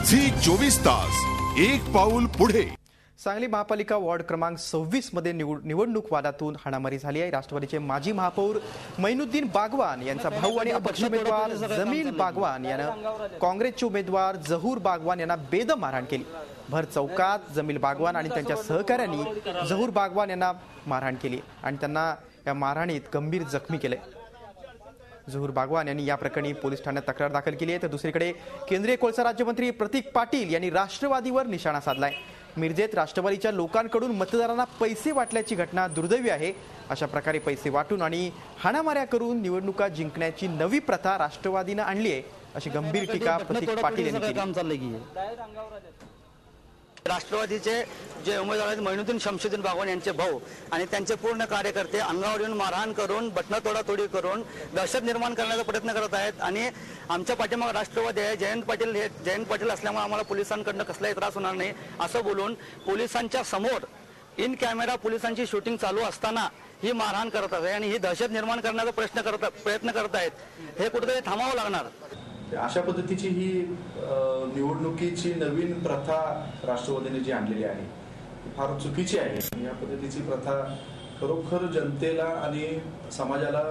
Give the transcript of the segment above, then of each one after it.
Zee 24 तास एक पाऊल पुढे। सांगली महापालिका वॉर्ड क्रमांक 26 मध्ये निवडणूक वादातून हाणामारी झाली आहे। राष्ट्रवादीचे माजी महापौर मैनुद्दीन बागवान यांचा भाऊ आणि अपक्ष उमेदवार जमील बागवान यानं काँग्रेसचे उमेदवार जहूर बागवान यांना बेदम मारहाण केली। भर चौकात जमील बागवान आणि त्यांच्या सहकाऱ्यांनी जहूर बागवान यांना मारहाण केली आणि त्यांना या मारहाणीत गंभीर जखमी केले। जहूर बागवान यांनी या प्रकरणी पोलीस ठाण्यात तक्रार दाखल केली आहे। तर दुसरीकडे केंद्रीय कोळसा राज्यमंत्री प्रतीक पाटील यांनी राष्ट्रवादीवर निशाणा साधलाय। मिरजेत राष्ट्रवादीच्या लोकांकडून मतदारांना पैसे वाटल्याची घटना दुर्दैवी आहे। अशा प्रकारे पैसे वाटून आणि हाणामाऱ्या करून निवडणुका जिंकण्याची नवी प्रथा राष्ट्रवादीने आणली आहे, अशी गंभीर टीका प्रतीक पाटील यांनी केली। राष्ट्रवादीचे जे उमेदवार आहेत मैनुद्दीन शमशुद्दीन बागवान यांचे भाऊ आणि त्यांचे पूर्ण कार्यकर्ते अंगावर येऊन मारहाण करून बटणं तोडातोडी करून दहशत निर्माण करण्याचा प्रयत्न करत आहेत। आणि आमच्या पाठीमागे राष्ट्रवादी आहे, जयंत पाटील असल्यामुळे आम्हाला पोलिसांकडून कसलाही त्रास होणार नाही असं बोलून पोलिसांच्या समोर इन कॅमेरा पोलिसांची शूटिंग चालू असताना ही मारहाण करत आहे आणि ही दहशत निर्माण करण्याचा प्रयत्न करत आहेत। हे कुठेतरी थांबावं लागणार। अशा पद्धतीची ही निवडणुकीची नवीन प्रथा राष्ट्रवादीने जी आणलेली आहे ती फार चुकीची आहे। या पद्धतीची प्रथा खरोखर जनतेला आणि समाजाला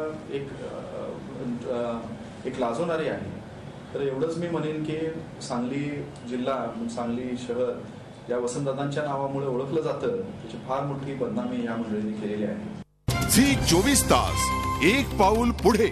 एक लाजवणारी आहे। तर एवढंच मी म्हणेन की सांगली जिल्हा, सांगली शहर या वसंतदादांच्या नावामुळे ओळखलं जातं, त्याची फार मोठी बदनामी या मंडळींनी केलेली आहे। झी 24 तास एक पाऊल पुढे।